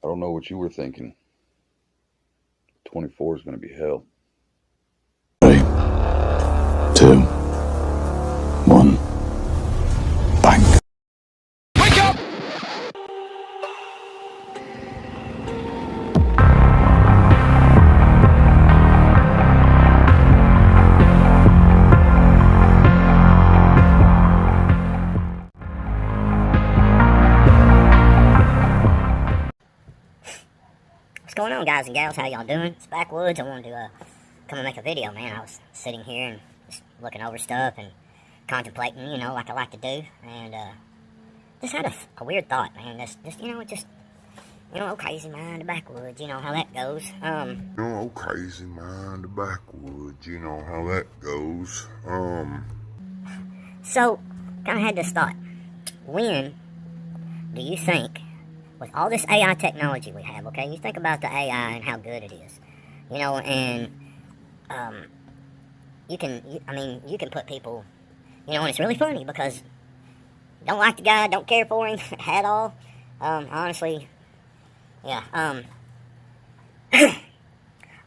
I don't know what you were thinking. 24 is going to be hell. 3, 2, 1, bang. Wake up! What's going on, guys and gals? How y'all doing? It's Backwoods. I wanted to come and make a video, man. I was sitting here and just looking over stuff and contemplating, like I like to do, and just had a weird thought, man. Crazy mind, the backwoods. You know how that goes. Crazy mind, the backwoods. You know how that goes. So, kind of had this thought. When do you think, with all this AI technology we have, okay, you think about the AI and how good it is, and you can put people, and it's really funny because don't like the guy, don't care for him at all. Honestly, yeah.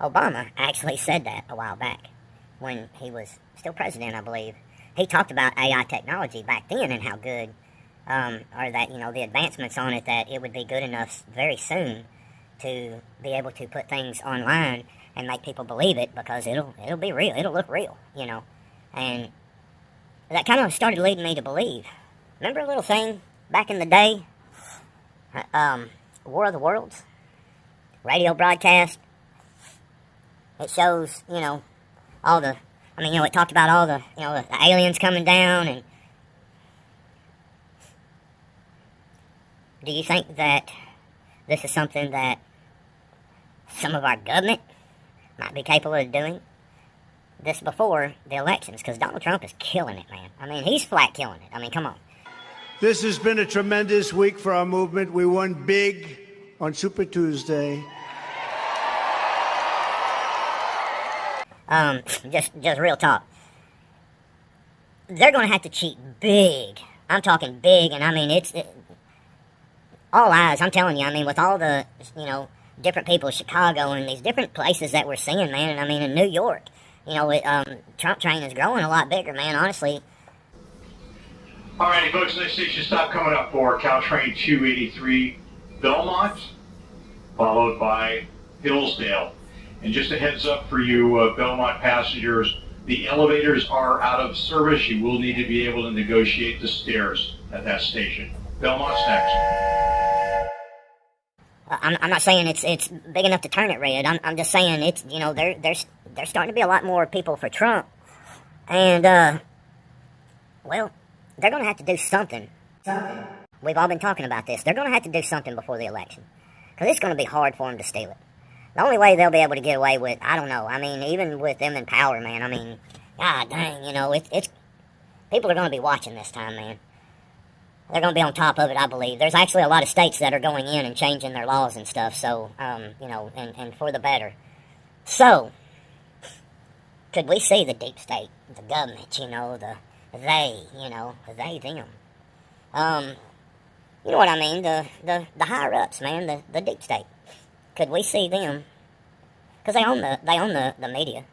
Obama actually said that a while back when he was still president, I believe. He talked about AI technology back then and how good, or that, the advancements on it, that it would be good enough very soon to be able to put things online and make people believe it, because it'll be real, it'll look real, and that kind of started leading me to believe. Remember a little thing back in the day, War of the Worlds, radio broadcast. It shows, all the, it talked about all the, the aliens coming down. And do you think that this is something that some of our government might be capable of doing this before the elections? Because Donald Trump is killing it, man. He's flat killing it. Come on. This has been a tremendous week for our movement. We won big on Super Tuesday. Just real talk. They're going to have to cheat big. I'm talking big, and all eyes, I'm telling you, with all the, different people in Chicago and these different places that we're seeing, man, and in New York, Trump train is growing a lot bigger, man, honestly. Alrighty, folks, next station stop coming up for Caltrain 283 Belmont, followed by Hillsdale. And just a heads up for you Belmont passengers, the elevators are out of service. You will need to be able to negotiate the stairs at that station. Belmont's next. I'm not saying it's big enough to turn it red. I'm just saying it's, there's starting to be a lot more people for Trump. And, well, they're going to have to do something. We've all been talking about this. They're going to have to do something before the election, because it's going to be hard for them to steal it. The only way they'll be able to get away with, I don't know, even with them in power, man, god dang, it's people are going to be watching this time, man. They're going to be on top of it, I believe. There's actually a lot of states that are going in and changing their laws and stuff, so, and for the better. So, could we see the deep state, the government, they, them? You know what I mean, the higher-ups, man, the deep state. Could we see them? Because they own the media.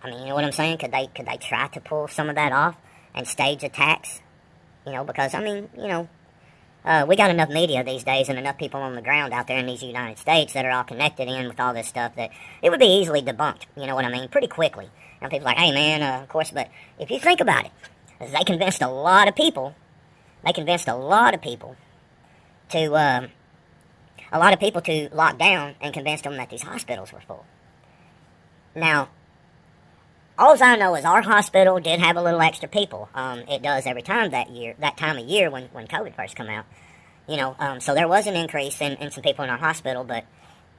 You know what I'm saying? Could they try to pull some of that off and stage attacks? Because we got enough media these days and enough people on the ground out there in these United States that are all connected in with all this stuff that it would be easily debunked. You know what I mean? Pretty quickly. And people are like, hey man, of course, but if you think about it, they convinced a lot of people. They convinced a lot of people to lock down and convinced them that these hospitals were full. Now, all I know is our hospital did have a little extra people. It does every time that time of year when COVID first come out. So there was an increase in some people in our hospital, but,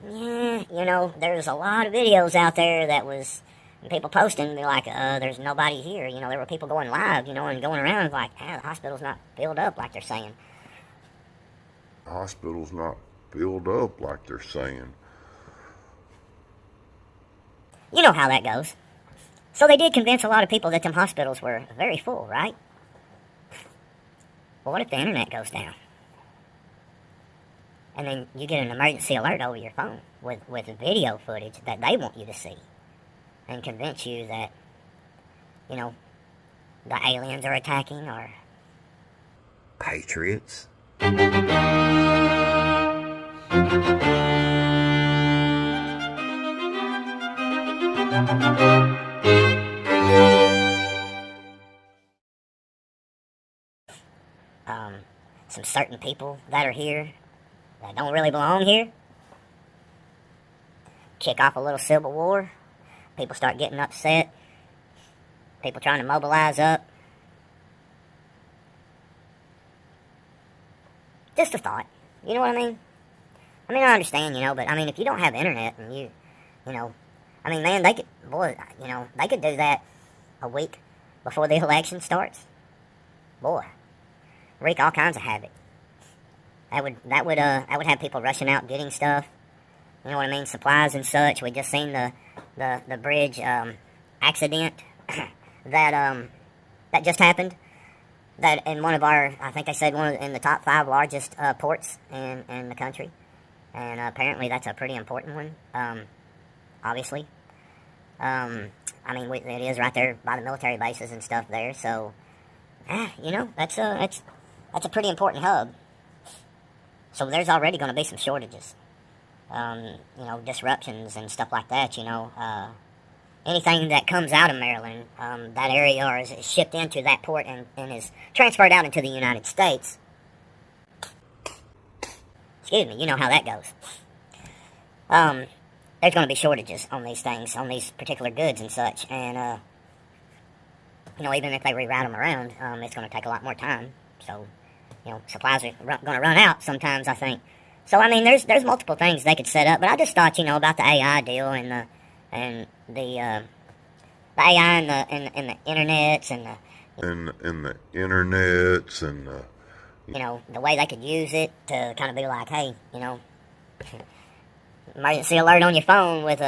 yeah, there's a lot of videos out there that was people posting, be like, there's nobody here. There were people going live, and going around like, the hospital's not filled up like they're saying. Hospital's not filled up like they're saying. You know how that goes. So they did convince a lot of people that them hospitals were very full, right? Well, what if the internet goes down? And then you get an emergency alert over your phone with video footage that they want you to see and convince you that, you know, the aliens are attacking or Patriots. some certain people that are here that don't really belong here. Kick off a little civil war. People start getting upset. People trying to mobilize up. Just a thought. You know what I mean? I mean, I understand, but I mean, if you don't have internet and you know, I mean, man, they could, boy, they could do that a week before the election starts. Boy, wreak all kinds of havoc. That would have people rushing out getting stuff. You know what I mean? Supplies and such. We just seen the bridge accident that just happened. That in one of our, I think they said in the top 5 largest ports in the country, and apparently that's a pretty important one. Obviously, I mean it is right there by the military bases and stuff there. So, that's a pretty important hub. So there's already going to be some shortages, disruptions and stuff like that. Anything that comes out of Maryland, that area, or is shipped into that port and is transferred out into the United States. Excuse me, you know how that goes. There's going to be shortages on these things, on these particular goods and such, and even if they reroute them around, it's going to take a lot more time. So, supplies are going to run out sometimes, I think. So, I mean, there's multiple things they could set up, but I just thought, about the AI deal and the AI and the internets and the internets and the way they could use it to kind of be like, hey, emergency alert on your phone with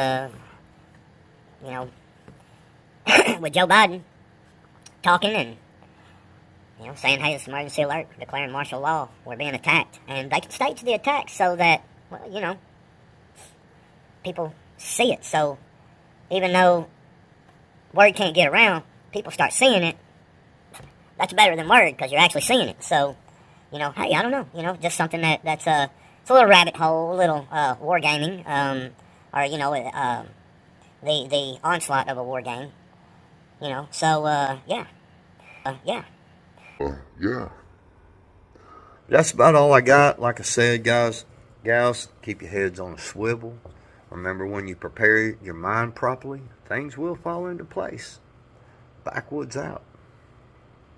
with Joe Biden talking and saying, hey, it's emergency alert, declaring martial law, we're being attacked, and they can stage the attack so that people see it. So even though word can't get around, people start seeing it. That's better than word because you're actually seeing it. So, hey, I don't know, just something that's it's a little rabbit hole, a little wargaming, or the onslaught of a war game. So yeah. yeah. That's about all I got. Like I said, guys, gals, keep your heads on a swivel. Remember, when you prepare your mind properly, things will fall into place. Backwoods out.